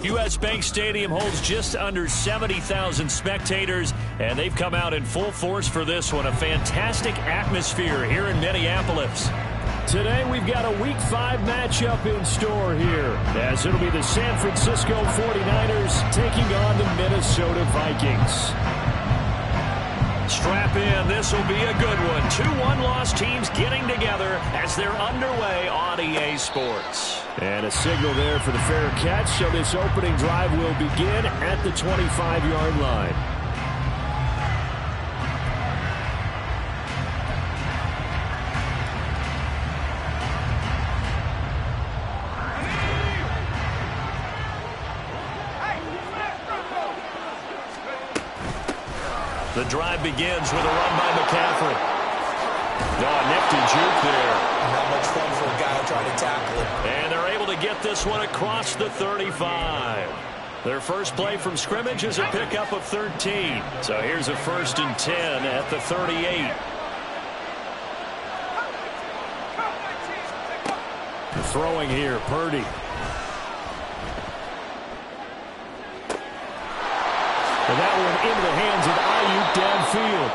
U.S. Bank Stadium holds just under 70,000 spectators, and they've come out in full force for this one. A fantastic atmosphere here in Minneapolis. Today we've got a Week 5 matchup in store here, as it'll be the San Francisco 49ers taking on the Minnesota Vikings. Strap in. This will be a good one. 2 one-loss teams getting together as they're underway on EA Sports. And a signal there for the fair catch, so this opening drive will begin at the 25-yard line. The drive begins with a run by McCaffrey. Oh, nifty juke there. Not much fun for a guy trying to tackle it. And they're able to get this one across the 35. Their first play from scrimmage is a pickup of 13. So here's a 1st and 10 at the 38. Throwing here, Purdy. And that one into the hands of Ayuk downfield.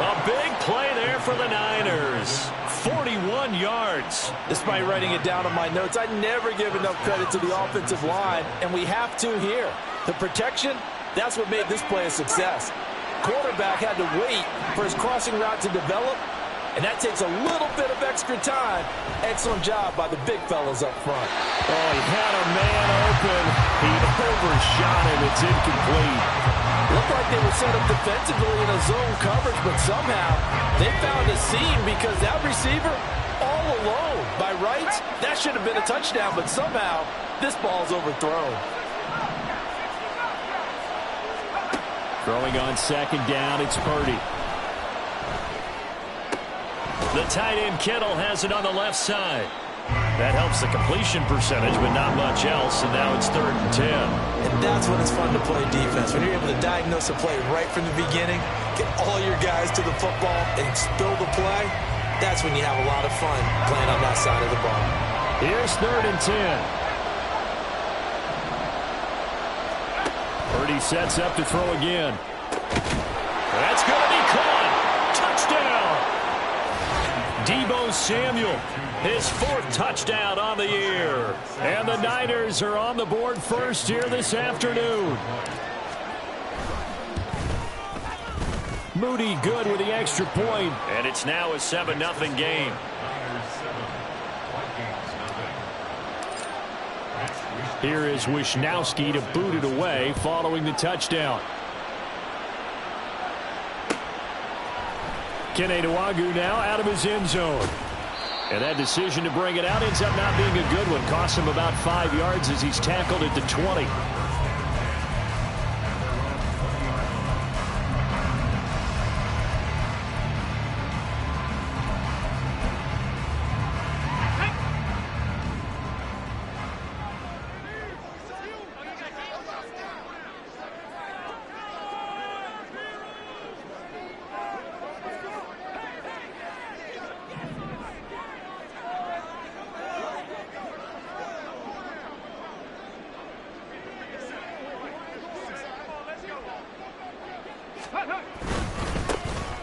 A big play there for the Niners. 41 yards. Despite writing it down on my notes, I never give enough credit to the offensive line, and we have to here. The protection, that's what made this play a success. Quarterback had to wait for his crossing route to develop, and that takes a little bit of extra time. Excellent job by the big fellas up front. Oh, he had a man open. He overshot him. It's incomplete. Looked like they were set up defensively in a zone coverage, but somehow they found a seam because that receiver all alone. By rights, that should have been a touchdown, but somehow this ball's overthrown. Throwing on 2nd down, it's Purdy. The tight end Kittle has it on the left side. That helps the completion percentage, but not much else, and now it's 3rd and 10. And that's when it's fun to play defense. When you're able to diagnose a play right from the beginning, get all your guys to the football, and spill the play, that's when you have a lot of fun playing on that side of the ball. Here's 3rd and 10. Purdy sets up to throw again. That's going to be caught. Touchdown. Deebo Samuel, his 4th touchdown on the year. And the Niners are on the board first here this afternoon. Moody good with the extra point. And it's now a 7-0 game. Here is Wisnowski to boot it away following the touchdown. Kene Nwangwu now out of his end zone. And that decision to bring it out ends up not being a good one. Cost him about 5 yards as he's tackled at the 20.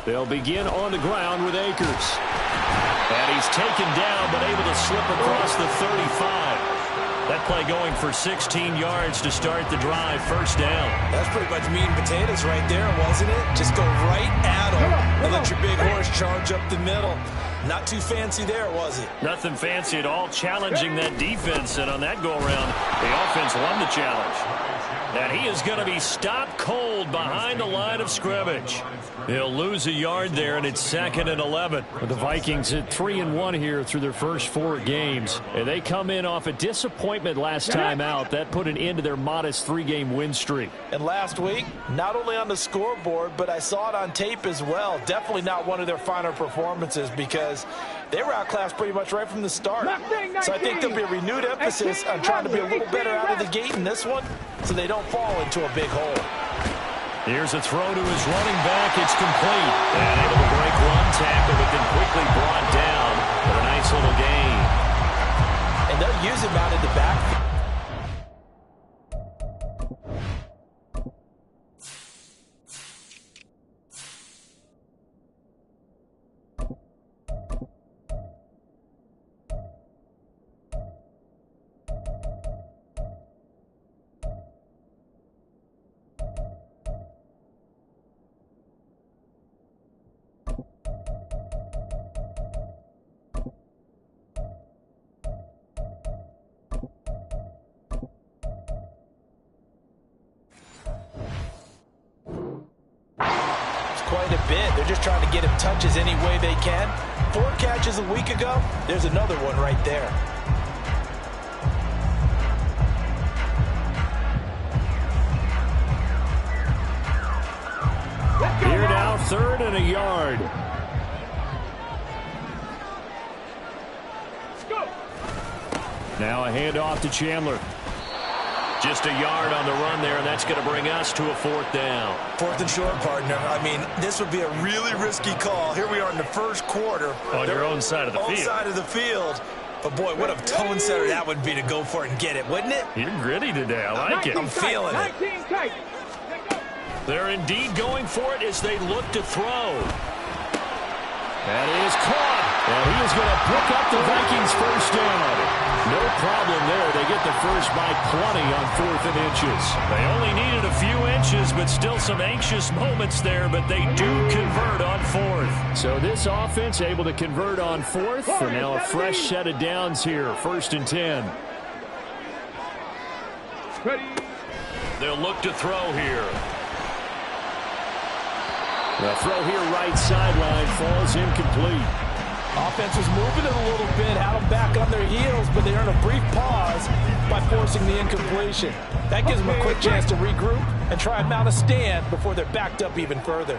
They'll begin on the ground with Akers. And he's taken down, but able to slip across the 35. That play going for 16 yards to start the drive. 1st down. That's pretty much meat and potatoes right there, wasn't it? Just go right at him and let your big horse charge up the middle. Not too fancy there, was it? Nothing fancy at all. Challenging that defense, and on that go-around, the offense won the challenge. And he is going to be stopped cold behind the line of scrimmage. He'll lose a yard there, and it's 2nd and 11. The Vikings at 3-1 here through their first 4 games. And they come in off a disappointment last time out. That put an end to their modest 3-game win streak. And last week, not only on the scoreboard, but I saw it on tape as well. Definitely not one of their finer performances because they were outclassed pretty much right from the start. So I think there'll be a renewed emphasis on trying to be a little better out of the gate in this one so they don't fall into a big hole. Here's a throw to his running back. It's complete. And able to break one tackle, but then quickly brought down for a nice little gain. And they'll use him out in the backfield. quite a bit. They're just trying to get him touches any way they can. 4 catches a week ago. There's another one right there. Here now, 3rd and a yard. Now a handoff to Chandler. Just a yard on the run there, and that's going to bring us to a 4th down. 4th and short, partner. I mean, this would be a really risky call. Here we are in the first quarter. On your own side of the field. Own side of the field. But, boy, what a tone setter that would be to go for it and get it, wouldn't it? You're gritty today. I like it. I'm feeling it. They're indeed going for it as they look to throw. That is caught. And he is going to pick up the Vikings' first down. No problem there. They get the first by 20 on 4th and inches. They only needed a few inches, but still some anxious moments there, but they do convert on 4th. So this offense able to convert on 4th, and now a fresh set of downs here. 1st and 10. They'll look to throw here. The throw here right sideline falls incomplete. Offense was moving it a little bit, had them back on their heels, but they earned a brief pause by forcing the incompletion. That gives them a quick chance to regroup and try and mount a stand before they're backed up even further.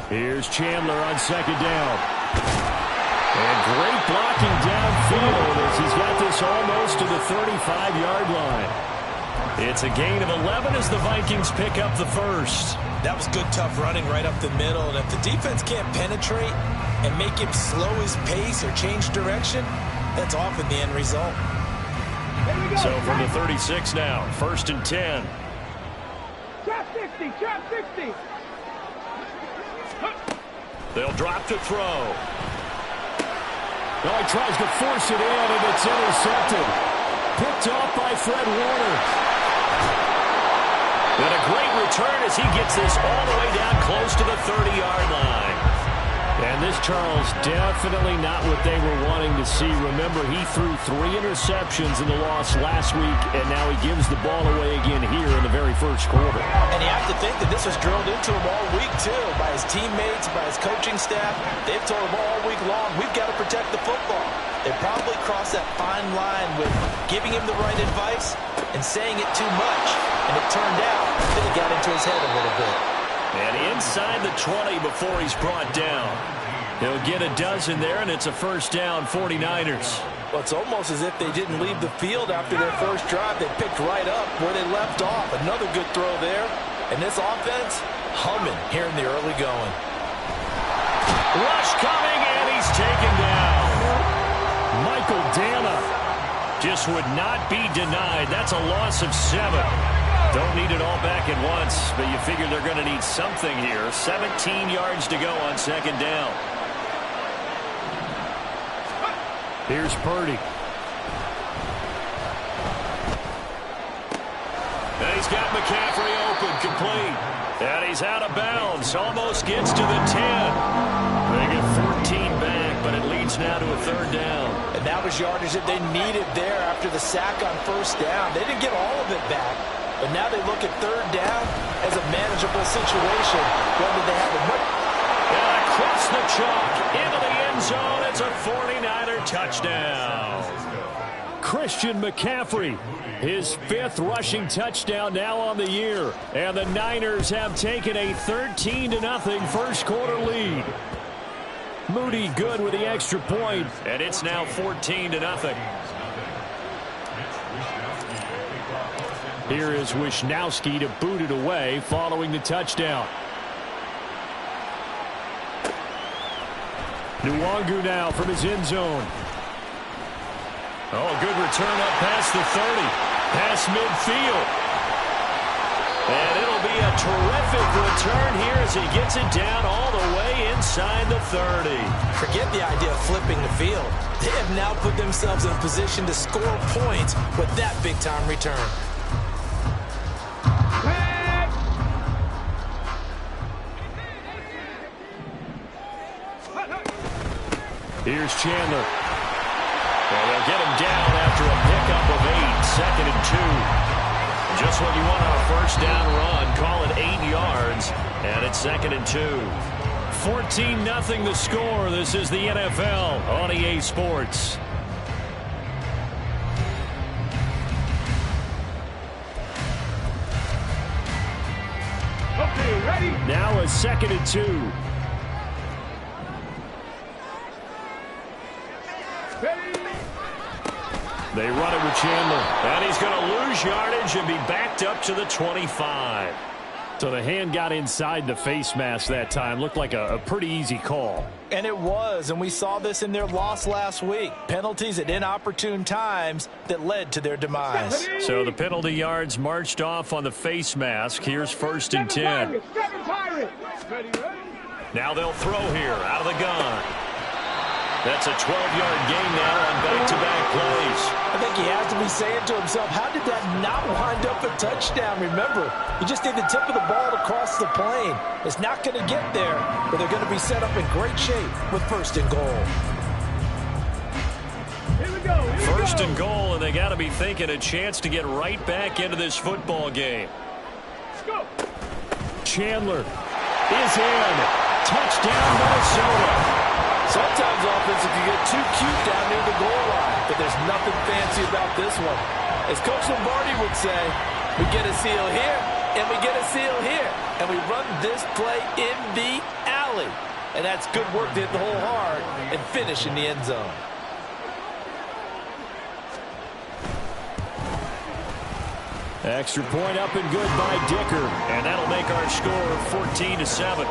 Here's Chandler on 2nd down. And great blocking downfield as he's got this almost to the 35-yard line. It's a gain of 11 as the Vikings pick up the first. That was good, tough running right up the middle. And if the defense can't penetrate and make him slow his pace or change direction, that's often the end result. So from the 36 now, 1st and 10. Trap 60, trap 60. They'll drop to throw. Now he tries to force it in, and it's intercepted. Picked off by Fred Warner. And a great return as he gets this all the way down close to the 30-yard line. And this, Charles, definitely not what they were wanting to see. Remember, he threw 3 interceptions in the loss last week, and now he gives the ball away again here in the very first quarter. And you have to think that this was drilled into him all week, too, by his teammates, by his coaching staff. They've told him all week long, we've got to protect the football. They probably crossed that fine line with giving him the right advice and saying it too much. And it turned out that it got into his head a little bit. And inside the 20 before he's brought down. He'll get a dozen there, and it's a first down, 49ers. Well, it's almost as if they didn't leave the field after their first drive. They picked right up where they left off. Another good throw there. And this offense, humming here in the early going. Rush coming, and he's taken down. Michael Dana just would not be denied. That's a loss of 7. Don't need it all back at once, but you figure they're going to need something here. 17 yards to go on 2nd down. Here's Purdy. And he's got McCaffrey open, complete. And he's out of bounds, almost gets to the 10. They get 14 back, but it leads now to a 3rd down. And that was yardage that they needed there after the sack on 1st down. They didn't get all of it back. But now they look at 3rd down as a manageable situation. Whether they have a and across the chalk into the end zone, it's a 49er touchdown. Christian McCaffrey, his 5th rushing touchdown now on the year. And the Niners have taken a 13-0 first quarter lead. Moody good with the extra point. And it's now 14-0. Here is Wisnowski to boot it away following the touchdown. Nwangu now from his end zone. Oh, good return up past the 30. Past midfield. And it'll be a terrific return here as he gets it down all the way inside the 30. Forget the idea of flipping the field. They have now put themselves in position to score points with that big-time return. Here's Chandler. Well, they'll get him down after a pickup of 8. 2nd and 2. Just what you want on a first down run. Call it 8 yards, and it's 2nd and 2. 14-0 the score. This is the NFL on EA Sports. Okay, ready? Now a 2nd and 2. Ready? They run it with Chandler. And he's going to lose yardage and be backed up to the 25. So the hand got inside the face mask that time. Looked like a pretty easy call. And it was, and we saw this in their loss last week. Penalties at inopportune times that led to their demise. So the penalty yards marched off on the face mask. Here's 1st and 10. Seven Pirates. Ready, ready? Now they'll throw here out of the gun. That's a 12-yard gain now on back-to-back plays. I think he has to be saying to himself, how did that not wind up a touchdown? Remember, you just need the tip of the ball to cross the plane. It's not going to get there, but they're going to be set up in great shape with 1st and goal. Here we go. Here we First go. and goal, and they got to be thinking a chance to get right back into this football game. Let's go. Chandler is in. Touchdown, Minnesota. Sometimes offense can get too cute down near the goal line, but there's nothing fancy about this one. As Coach Lombardi would say, we get a seal here, and we get a seal here, and we run this play in the alley. And that's good work to hit the hole hard and finish in the end zone. Extra point up and good by Dicker. And that'll make our score 14-7.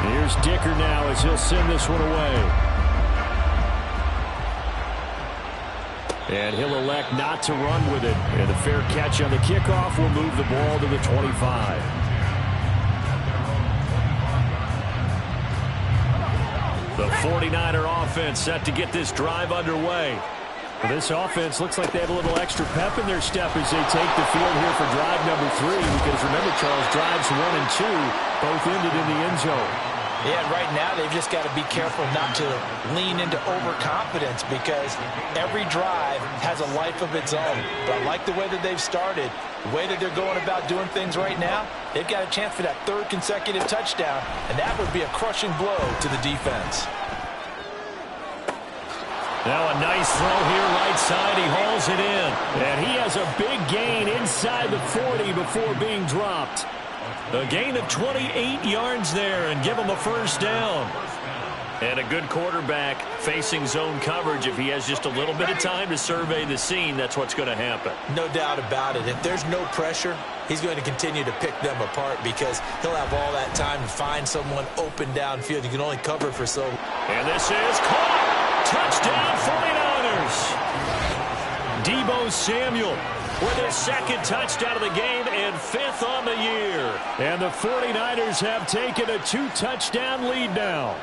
Here's Dicker now as he'll send this one away. And he'll elect not to run with it. And the fair catch on the kickoff will move the ball to the 25. The 49er offense set to get this drive underway. Well, this offense looks like they have a little extra pep in their step as they take the field here for drive number 3. Because remember, Charles, drives 1 and 2 both ended in the end zone. Yeah, right now they've just got to be careful not to lean into overconfidence because every drive has a life of its own. But I like the way that they've started, the way that they're going about doing things right now. They've got a chance for that 3rd consecutive touchdown, and that would be a crushing blow to the defense. Now a nice throw here right side. He hauls it in. And he has a big gain inside the 40 before being dropped. A gain of 28 yards there and give him a 1st down. And a good quarterback facing zone coverage. If he has just a little bit of time to survey the scene, that's what's going to happen. No doubt about it. If there's no pressure, he's going to continue to pick them apart because he'll have all that time to find someone open downfield. You can only cover for so long. And this is caught. Touchdown 49ers. Deebo Samuel with his 2nd touchdown of the game and 5th on the year. And the 49ers have taken a 2-touchdown lead now.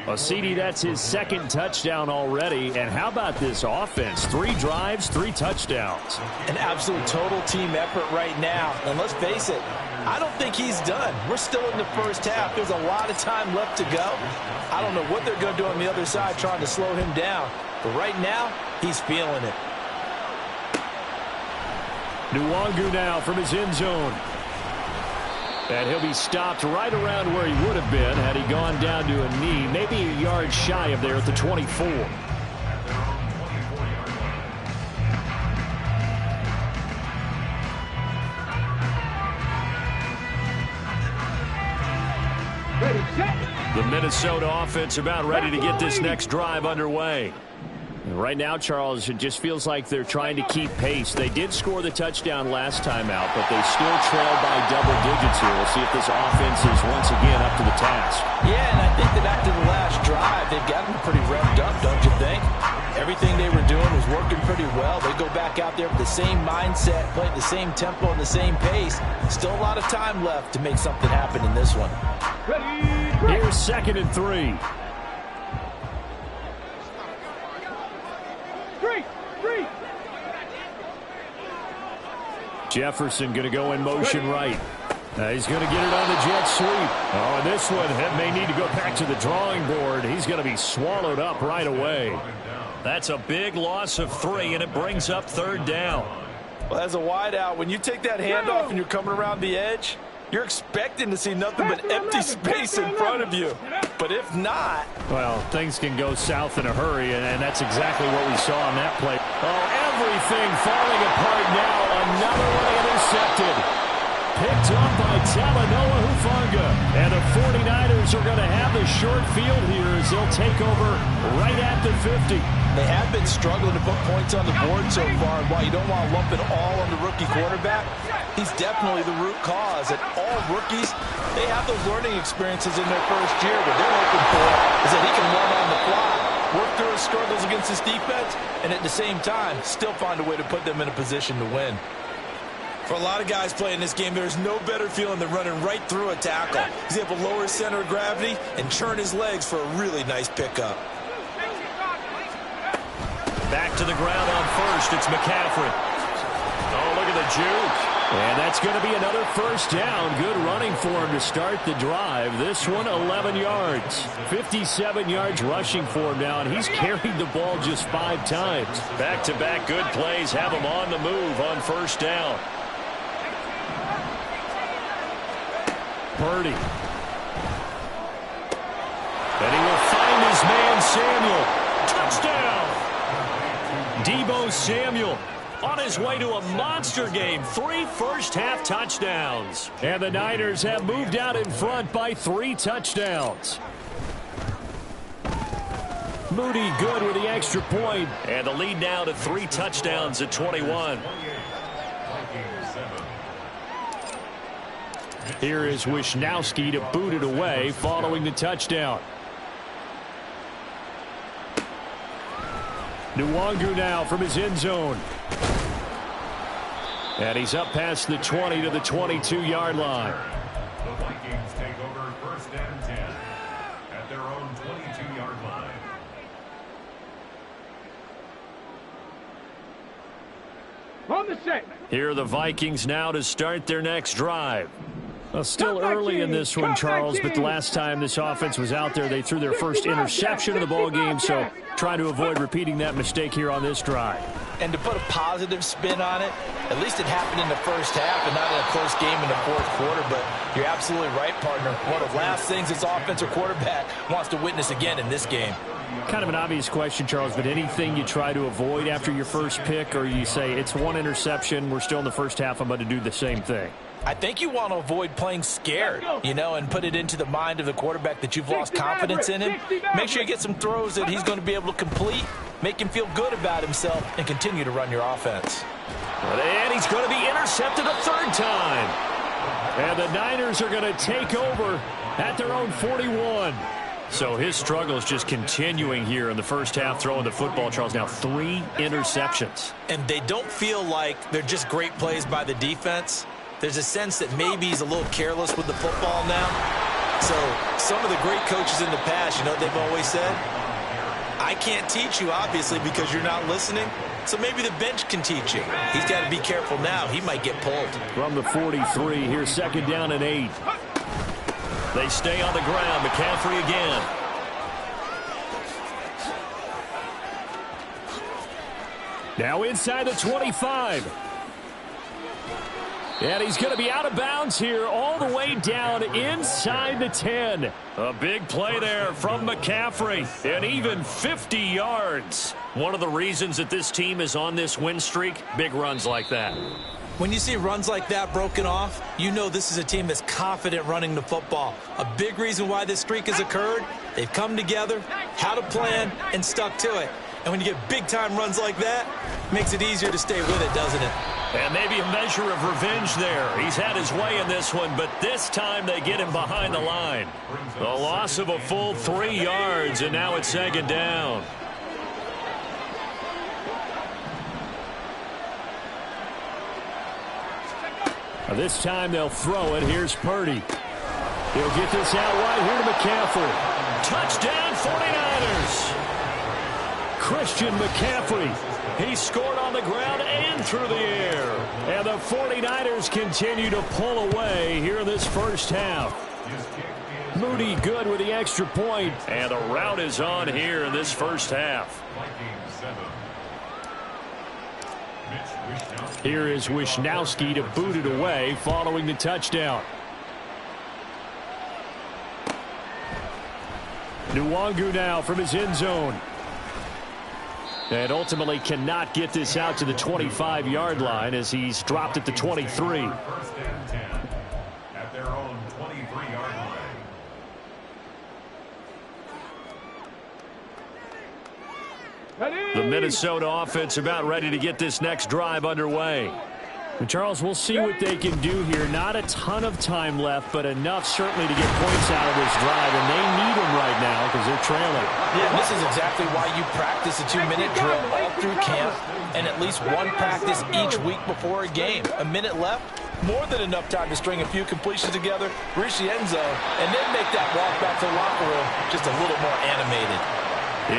Well, CD, that's his 2nd touchdown already. And how about this offense? 3 drives, 3 touchdowns. An absolute total team effort right now. And let's face it, I don't think he's done. We're still in the first half. There's a lot of time left to go. I don't know what they're going to do on the other side trying to slow him down. But right now, he's feeling it. Nwangu now from his end zone. And he'll be stopped right around where he would have been had he gone down to a knee, maybe a yard shy of there at the 24. Ready, set. The Minnesota offense about ready to get this next drive underway. Right now, Charles, it just feels like they're trying to keep pace. They did score the touchdown last time out, but they still trail by double digits here. We'll see if this offense is once again up to the task. Yeah, and I think that after the last drive, they've gotten pretty revved up, don't you think? Everything they were doing was working pretty well. They go back out there with the same mindset, play at the same tempo and the same pace. Still a lot of time left to make something happen in this one. Ready, Here's 2nd and 3. Three. Jefferson going to go in motion right. He's going to get it on the jet sweep. Oh, and this one may need to go back to the drawing board. He's going to be swallowed up right away. That's a big loss of 3, and it brings up 3rd down. Well, as a wideout, when you take that handoff and you're coming around the edge, you're expecting to see nothing but empty space in front of you. But if not... Well, things can go south in a hurry, and that's exactly what we saw on that play. Oh, everything falling apart now. Another one intercepted. Picked up by Talanoa Hufanga. And the 49ers are going to have the short field here as they'll take over right at the 50. They have been struggling to put points on the board so far. And while you don't want to lump it all on the rookie quarterback, he's definitely the root cause. And all rookies, they have those learning experiences in their first year. What they're looking for is that he can learn on the fly, work through his struggles against his defense, and at the same time, still find a way to put them in a position to win. For a lot of guys playing this game, there's no better feeling than running right through a tackle. He's able to lower his center of gravity and churn his legs for a really nice pickup. Back to the ground on first. It's McCaffrey. Oh, look at the juke. And that's going to be another first down. Good running for him to start the drive. This one, 11 yards. 57 yards rushing for him now, and he's carried the ball just 5 times. Back-to-back good plays have him on the move on first down. Purdy. And he will find his man Samuel. Touchdown! Deebo Samuel on his way to a monster game. 3 first-half touchdowns. And the Niners have moved out in front by 3 touchdowns. Moody good with the extra point. And the lead now to 3 touchdowns at 21. Here is Wisnowski to boot it away following the touchdown. Nwangu now from his end zone. And he's up past the 20 to the 22-yard line. The Vikings take over 1st and 10 at their own 22-yard line. On the set. Here are the Vikings now to start their next drive. Well, still early in this one, Charles, but the last time this offense was out there, they threw their first interception of the ball game, so trying to avoid repeating that mistake here on this drive. And to put a positive spin on it, at least it happened in the first half and not in a close game in the 4th quarter, but you're absolutely right, partner. One of the last things this offensive quarterback wants to witness again in this game. Kind of an obvious question, Charles, but anything you try to avoid after your first pick, or you say it's 1 interception, we're still in the first half, I'm going to do the same thing? I think you want to avoid playing scared, and put it into the mind of the quarterback that you've lost confidence in him. Make sure you get some throws that he's going to be able to complete, make him feel good about himself, and continue to run your offense. And he's going to be intercepted a 3rd time. And the Niners are going to take over at their own 41. So his struggle is just continuing here in the first half, throwing the football, Charles. Now 3 interceptions. And they don't feel like they're just great plays by the defense. There's a sense that maybe he's a little careless with the football now. So some of the great coaches in the past, they've always said, I can't teach you, obviously, because you're not listening. So maybe the bench can teach you. He's got to be careful now. He might get pulled. From the 43, here's 2nd down and 8. They stay on the ground. McCaffrey again. Now inside the 25. And he's going to be out of bounds here all the way down inside the 10. A big play there from McCaffrey. And even 50 yards. One of the reasons that this team is on this win streak, big runs like that. When you see runs like that broken off, this is a team that's confident running the football. A big reason why this streak has occurred, they've come together, had a plan, and stuck to it. And when you get big-time runs like that, it makes it easier to stay with it, doesn't it? And maybe a measure of revenge there. He's had his way in this one, but this time they get him behind the line. The loss of a full 3 yards, and now it's 2nd down. This time they'll throw it. Here's Purdy. He'll get this out wide here to McCaffrey. Touchdown 49ers. Christian McCaffrey. He scored on the ground and one through the air. And the 49ers continue to pull away here in this first half. Moody good with the extra point. And the rout is on here in this first half. Here is Wishnowski to boot it away following the touchdown. Nwangu now from his end zone. And ultimately cannot get this out to the 25-yard line as he's dropped at the 23. First and 10 at their own 23-yard line. The Minnesota offense about ready to get this next drive underway. And Charles, we'll see what they can do here. Not a ton of time left, but enough certainly to get points out of this drive, and they need them right now because they're trailing. Yeah, this is exactly why you practice a 2-minute drill all through camp and at least one practice each week before a game. A minute left, more than enough time to string a few completions together, reach the end zone, and then make that walk back to the locker room just a little more animated.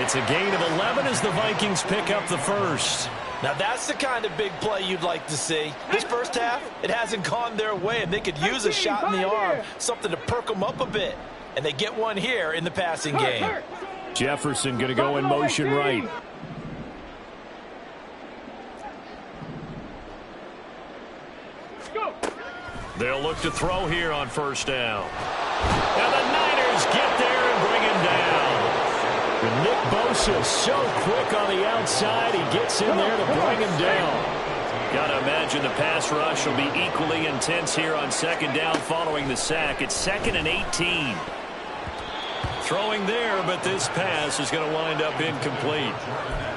It's a gain of 11 as the Vikings pick up the first. Now that's the kind of big play you'd like to see. This first half, it hasn't gone their way, and they could use a shot in the arm, something to perk them up a bit. And they get one here in the passing game. Jefferson going to go in motion right. They'll look to throw here on first down. And the Niners get there and bring him down. And Nick Bosa so quick on the outside. He gets in there to bring him down. Got to imagine the pass rush will be equally intense here on second down following the sack. It's 2nd and 18. Throwing there, but this pass is going to wind up incomplete.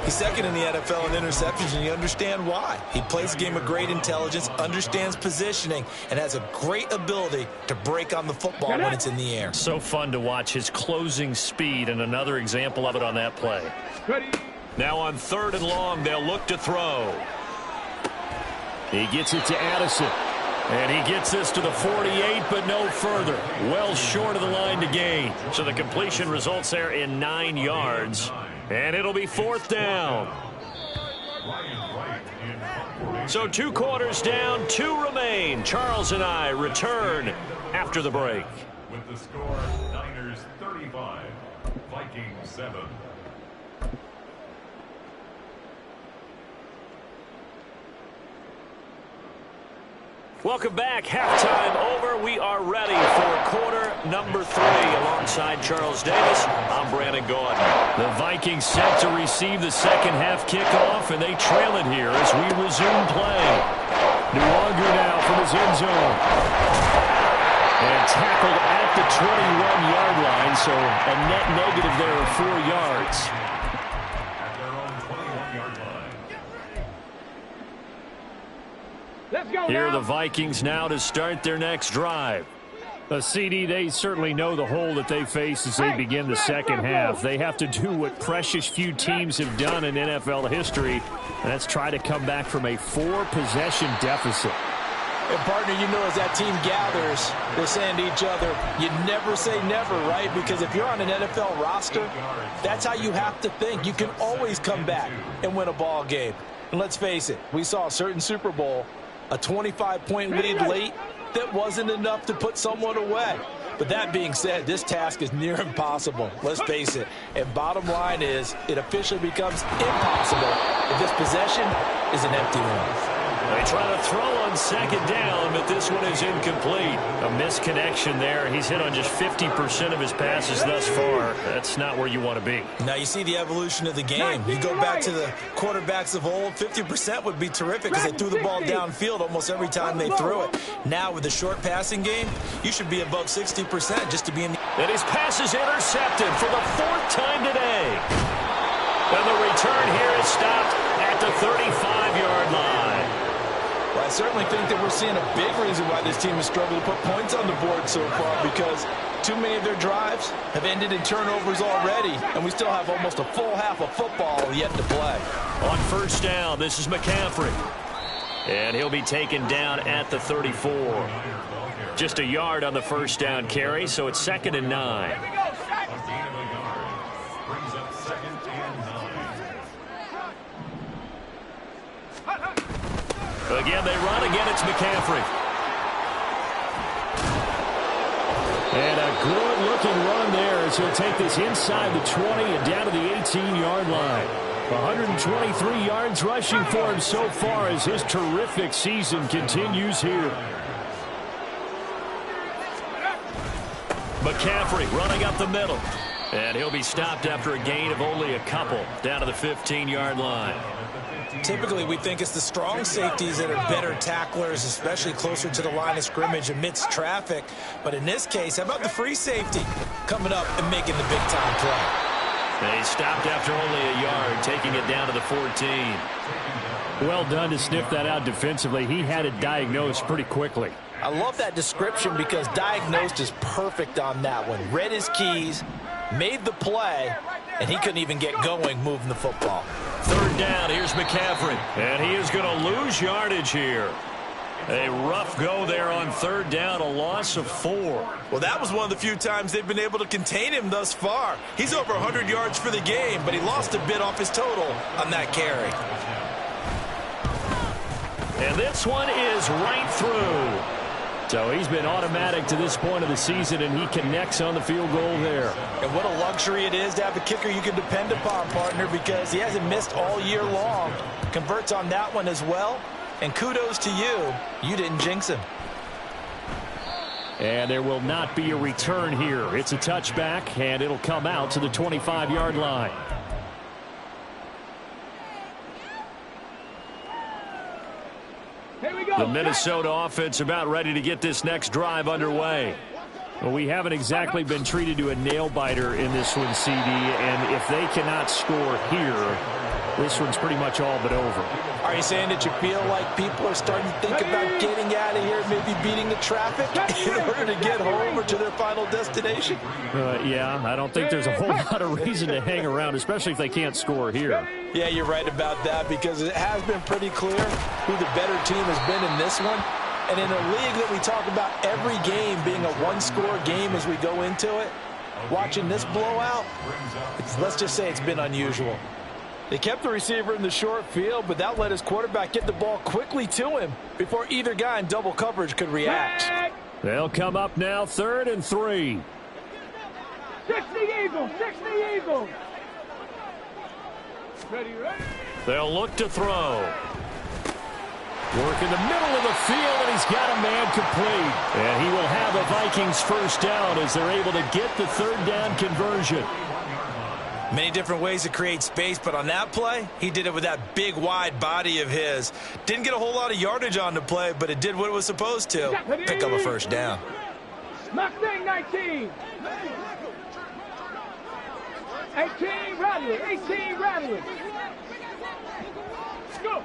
He's second in the NFL in interceptions, and you understand why. He plays a game of great intelligence, understands positioning, and has a great ability to break on the football when it's in the air. So fun to watch his closing speed, and another example of it on that play. Now on 3rd and long, they'll look to throw. He gets it to Addison. And he gets this to the 48, but no further. Well short of the line to gain. So the completion results there in 9 yards. And it'll be 4th down. So 2 quarters down, 2 remain. Charles and I return after the break. With the score, Niners 35, Vikings 7. Welcome back. Halftime over. We are ready for quarter number 3. Alongside Charles Davis, I'm Brandon Gaudin. The Vikings set to receive the second half kickoff, and they trail it here as we resume play. Nwangu now from his end zone. And tackled at the 21-yard line, so a net negative there of 4 yards. At their own 21-yard line. Let's go Here are now. the Vikings now to start their next drive. A CD, they certainly know the hole that they face as they begin the second half. They have to do what precious few teams have done in NFL history, and that's try to come back from a 4-possession deficit. And partner, you know, as that team gathers, they're saying to each other, you never say never, right? Because if you're on an NFL roster, that's how you have to think. You can always come back and win a ball game. And let's face it, we saw a certain Super Bowl, a 25-point lead late that wasn't enough to put someone away. But that being said, this task is near impossible. Let's face it. And bottom line is, it officially becomes impossible if this possession is an empty one. They try to throw on second down, but this one is incomplete. A misconnection there. He's hit on just 50% of his passes thus far. That's not where you want to be. Now you see the evolution of the game. You go back to the quarterbacks of old, 50% would be terrific because they threw the ball downfield almost every time they threw it. Now with the short passing game, you should be above 60% just to be in the... And his pass is intercepted for the 4th time today. And the return here is stopped at the 35-yard line. Well, I certainly think that we're seeing a big reason why this team has struggled to put points on the board so far, because too many of their drives have ended in turnovers already, and we still have almost a full half of football yet to play. On first down, this is McCaffrey. And he'll be taken down at the 34. Just a yard on the first down carry, so it's 2nd and 9. A gain of a yard brings up 2nd and 9. Again, they run. Again, it's McCaffrey. And a good-looking run there as he'll take this inside the 20 and down to the 18-yard line. 123 yards rushing for him so far as his terrific season continues here. McCaffrey running up the middle. And he'll be stopped after a gain of only a couple down to the 15-yard line. Typically, we think it's the strong safeties that are better tacklers, especially closer to the line of scrimmage amidst traffic. But in this case, how about the free safety coming up and making the big-time play? They stopped after only a yard, taking it down to the 14. Well done to sniff that out defensively. He had it diagnosed pretty quickly. I love that description because diagnosed is perfect on that one. Read his keys, made the play, and he couldn't even get going moving the football. Third down, here's McCaffrey. And he is going to lose yardage here. A rough go there on third down, a loss of 4. Well, that was one of the few times they've been able to contain him thus far. He's over 100 yards for the game, but he lost a bit off his total on that carry. And this one is right through. So he's been automatic to this point of the season, and he connects on the field goal there. And what a luxury it is to have a kicker you can depend upon, partner, because he hasn't missed all year long. Converts on that one as well. And kudos to you. You didn't jinx him. And there will not be a return here. It's a touchback, and it'll come out to the 25-yard line. The Minnesota offense about ready to get this next drive underway. Well, we haven't exactly been treated to a nail-biter in this one, CD, and if they cannot score here, this one's pretty much all but over. Are you saying that you feel like people are starting to think about getting out of here, maybe beating the traffic in order to get home or to their final destination? Yeah, I don't think there's a whole lot of reason to hang around, especially if they can't score here. Yeah, you're right about that because it has been pretty clear who the better team has been in this one. And in a league that we talk about every game being a one-score game as we go into it, watching this blowout, let's just say it's been unusual. They kept the receiver in the short field, but that let his quarterback get the ball quickly to him before either guy in double coverage could react. They'll come up now, 3rd and 3. 60 Eagles, 60 Eagles. Ready? They'll look to throw. Work in the middle of the field, and he's got a man complete. And he will have a Vikings first down as they're able to get the 3rd down conversion. Many different ways to create space, but on that play, he did it with that big, wide body of his. Didn't get a whole lot of yardage on the play, but it did what it was supposed to. Pick up a first down. Mustang 19. 18 Rattler, 18 Rattler. Go.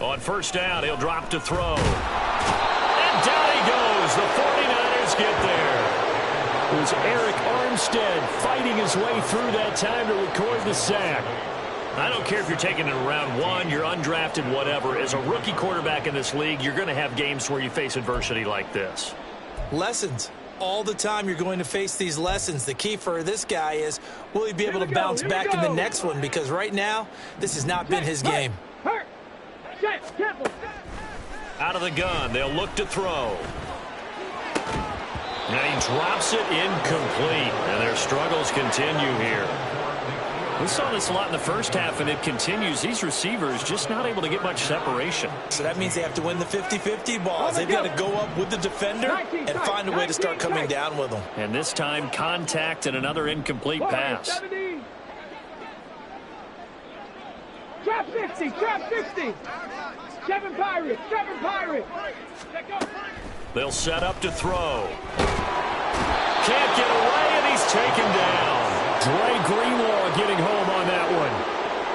On first down, he'll drop to throw. And down he goes. The 49ers get there. It was Eric Armstead fighting his way through that time to record the sack. I don't care if you're taking it in round 1, you're undrafted, whatever. As a rookie quarterback in this league, you're going to have games where you face adversity like this. Lessons. All the time you're going to face these lessons. The key for this guy is, will he be able to bounce back in the next one? Because right now, this has not been his game. Out of the gun, they'll look to throw. And he drops it incomplete. And their struggles continue here. We saw this a lot in the first half, and it continues. These receivers just not able to get much separation. So that means they have to win the 50-50 balls. They've got to go up with the defender and find a way to start coming down with them. And this time, contact and another incomplete pass. Trap 50, trap 50. 7 Pirates, 7 Pirates. They'll set up to throw. Can't get away, and he's taken down. Dre Greenlaw getting home on that one.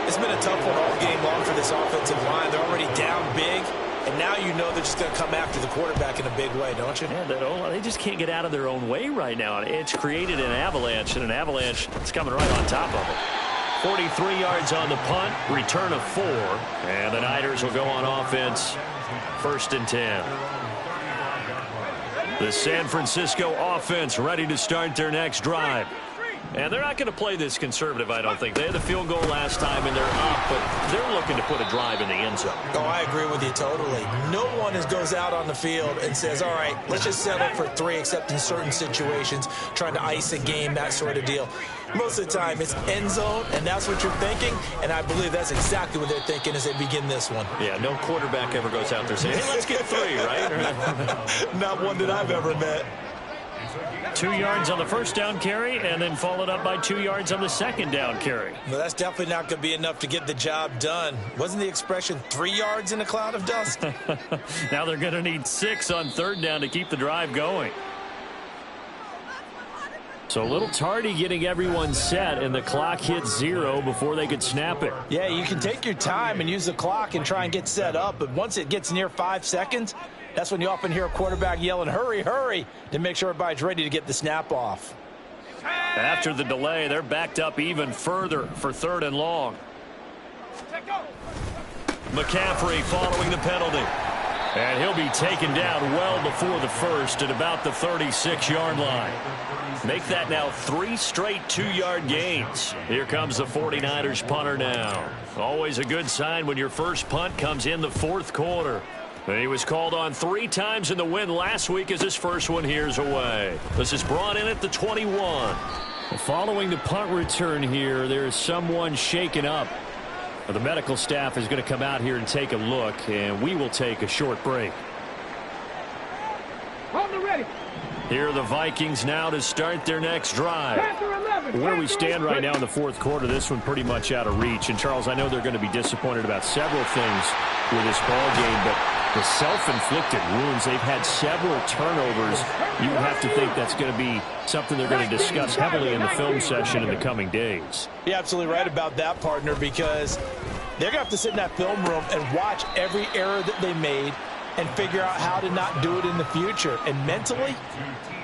It's been a tough one all game long for this offensive line. They're already down big, and now you know they're just going to come after the quarterback in a big way, don't you? Yeah, they just can't get out of their own way right now. It's created an avalanche, and an avalanche is coming right on top of it. 43 yards on the punt, return of 4, and the Niners will go on offense, 1st and 10. The San Francisco offense ready to start their next drive. And they're not going to play this conservative, I don't think. They had the field goal last time, and they're up, but they're looking to put a drive in the end zone. Oh, I agree with you totally. No one goes out on the field and says, all right, let's just settle for 3, except in certain situations, trying to ice a game, that sort of deal. Most of the time, it's end zone, and that's what you're thinking, and I believe that's exactly what they're thinking as they begin this one. Yeah, no quarterback ever goes out there saying, hey, let's get 3, right? Not one that I've ever met. 2 yards on the first down carry, and then followed up by 2 yards on the second down carry. Well, that's definitely not going to be enough to get the job done. Wasn't the expression 3 yards in a cloud of dust? Now they're going to need 6 on third down to keep the drive going. So a little tardy getting everyone set, and the clock hits 0 before they could snap it. Yeah, you can take your time and use the clock and try and get set up, but once it gets near 5 seconds, that's when you often hear a quarterback yelling, hurry, hurry, to make sure everybody's ready to get the snap off. After the delay, they're backed up even further for 3rd and long. McCaffrey following the penalty. And he'll be taken down well before the first at about the 36-yard line. Make that now 3 straight 2-yard gains. Here comes the 49ers punter now. Always a good sign when your first punt comes in the 4th quarter. He was called on 3 times in the win last week as his first one here's away. This is brought in at the 21. Following the punt return here, there is someone shaken up. The medical staff is going to come out here and take a look, and we will take a short break. On the ready. Here are the Vikings now to start their next drive. Where we stand right now in the 4th quarter, this one pretty much out of reach. And, Charles, I know they're going to be disappointed about several things with this ball game, but the self-inflicted wounds, they've had several turnovers. You have to think that's going to be something they're going to discuss heavily in the film session in the coming days. You're absolutely right about that, partner, because they're going to have to sit in that film room and watch every error that they made and figure out how to not do it in the future. And mentally,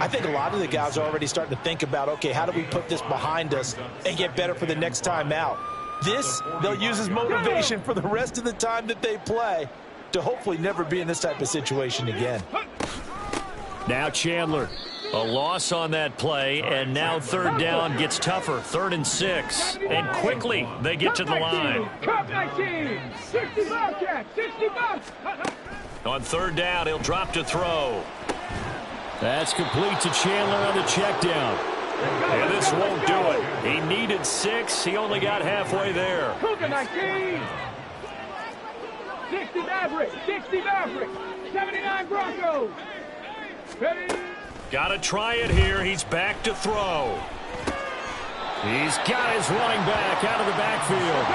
I think a lot of the guys are already starting to think about, okay, how do we put this behind us and get better for the next time out? This, they'll use as motivation for the rest of the time that they play to hopefully never be in this type of situation again. Now Chandler. A loss on that play, and now 3rd down gets tougher. 3rd and 6. And quickly, they get to the line. Cup 19. 60 Bobcat. 60 bucks. On 3rd down, he'll drop to throw. That's complete to Chandler on the check down. And this won't do it. He needed 6. He only got halfway there. Cougar 19. 60 Maverick. 60 Maverick. 79 Broncos. Ready. Got to try it here. He's back to throw. He's got his running back out of the backfield.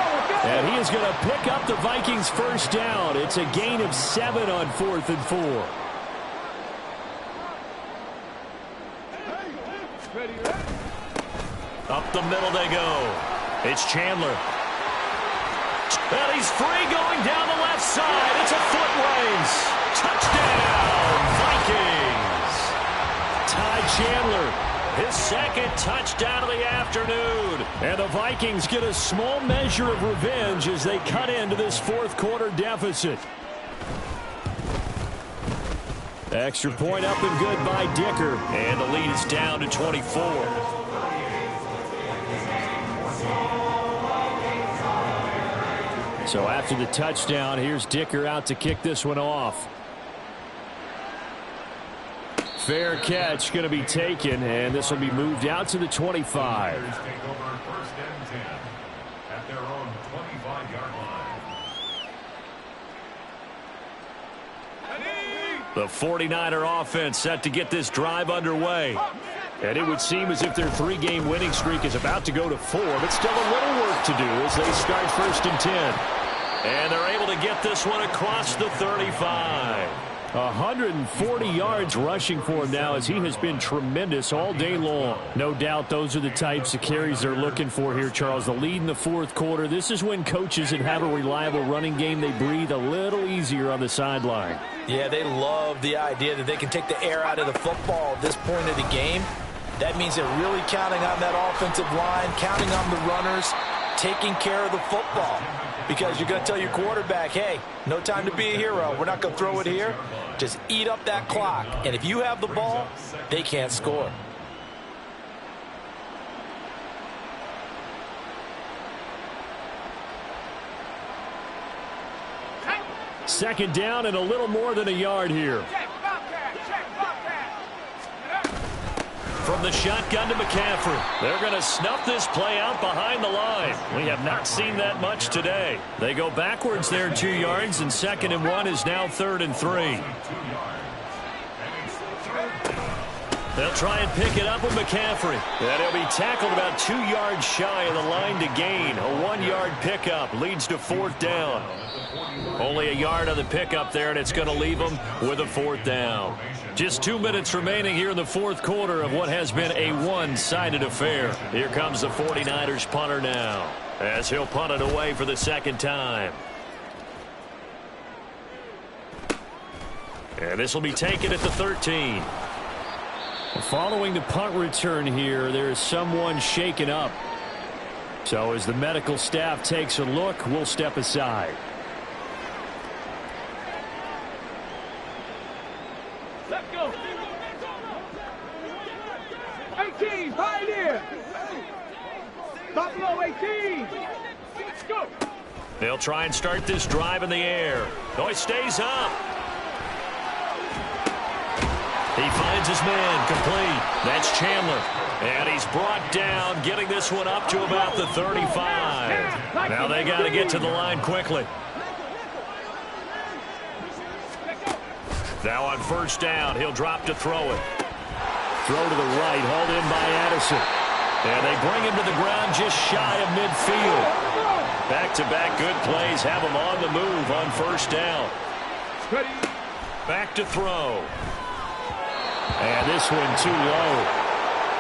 And he is going to pick up the Vikings' first down. It's a gain of 7 on 4th and 4. Up the middle they go. It's Chandler. And he's free going down the left side. It's a foot race. Touchdown, Vikings. Ty Chandler, his 2nd touchdown of the afternoon. And the Vikings get a small measure of revenge as they cut into this 4th quarter deficit. Extra point up and good by Dicker. And the lead is down to 24. So after the touchdown, here's Dicker out to kick this one off. Fair catch going to be taken, and this will be moved out to the 25. Take over 1st and 10 at their own 25-yard line. The 49er offense set to get this drive underway. And it would seem as if their 3-game winning streak is about to go to 4, but still a little work to do as they start 1st and 10. And they're able to get this one across the 35. 140 yards rushing for him now as he has been tremendous all day long. No doubt those are the types of carries they're looking for here, Charles. The lead in the 4th quarter. This is when coaches that have a reliable running game, they breathe a little easier on the sideline. Yeah, they love the idea that they can take the air out of the football at this point of the game. That means they're really counting on that offensive line, counting on the runners, taking care of the football. Because you're going to tell your quarterback, hey, no time to be a hero. We're not going to throw it here. Just eat up that clock. And if you have the ball, they can't score. Second down and a little more than a yard here. From the shotgun to McCaffrey. They're going to snuff this play out behind the line. We have not seen that much today. They go backwards there 2 yards, and 2nd and 1 is now 3rd and 3. They'll try and pick it up with McCaffrey. And he'll be tackled about 2 yards shy of the line to gain. A 1-yard pickup leads to 4th down. Only a yard on the pickup there, and it's going to leave them with a 4th down. Just 2 minutes remaining here in the 4th quarter of what has been a one-sided affair. Here comes the 49ers punter now, as he'll punt it away for the 2nd time. And this will be taken at the 13. Following the punt return here, there is someone shaken up. So as the medical staff takes a look, we'll step aside. Let's go. 18, Pioneer. Buffalo 18. Let's go. They'll try and start this drive in the air. No, he stays up. He finds his man, complete. That's Chandler. And he's brought down, getting this one up to about the 35. Now they got to get to the line quickly. Now on 1st down, he'll drop to throw it. Throw to the right, hauled in by Addison. And they bring him to the ground just shy of midfield. Back-to-back good plays have him on the move on 1st down. Back to throw. And this one too low.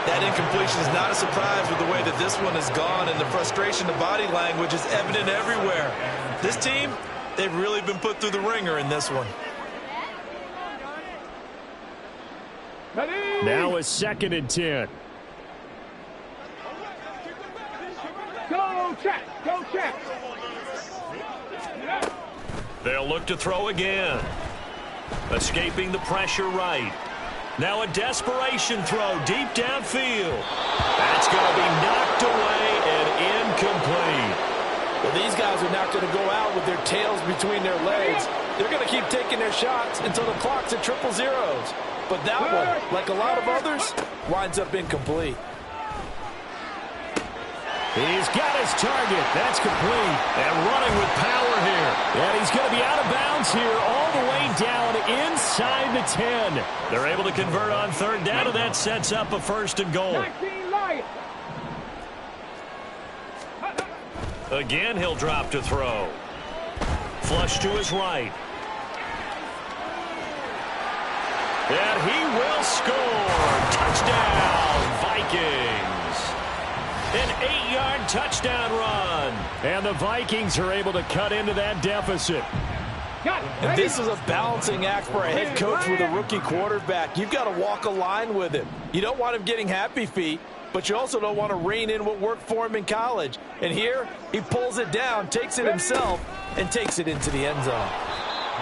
That incompletion is not a surprise with the way that this one has gone, and the frustration, the body language is evident everywhere. This team, they've really been put through the ringer in this one. Now a 2nd and 10. Go check. Go check. They'll look to throw again. Escaping the pressure right. Now a desperation throw deep downfield. That's going to be knocked away and incomplete. Well, these guys are not going to go out with their tails between their legs. They're going to keep taking their shots until the clock's at 000. But that one, like a lot of others, winds up incomplete. He's got his target. That's complete. And running with power here. And he's going to be out of bounds here all the way down inside the 10. They're able to convert on 3rd down, and that sets up a 1st and goal. Again, he'll drop to throw. Flush to his right. And he will score. Touchdown, Vikings. An 8-yard touchdown run. And the Vikings are able to cut into that deficit. And this is a balancing act for a head coach with a rookie quarterback. You've got to walk a line with him. You don't want him getting happy feet, but you also don't want to rein in what worked for him in college. And here, he pulls it down, takes it himself, and takes it into the end zone.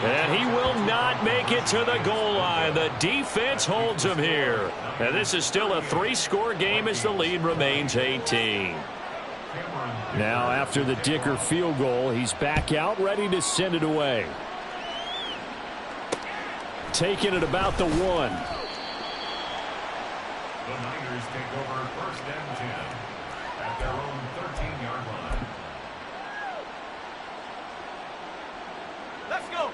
And he will not make it to the goal line. The defense holds him here. And this is still a 3-score game as the lead remains 18. Now after the Dicker field goal, he's back out ready to send it away. Taking it about the 1. The Niners take over 1st and 10 at their own 13-yard line. Let's go.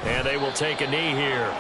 And they will take a knee here.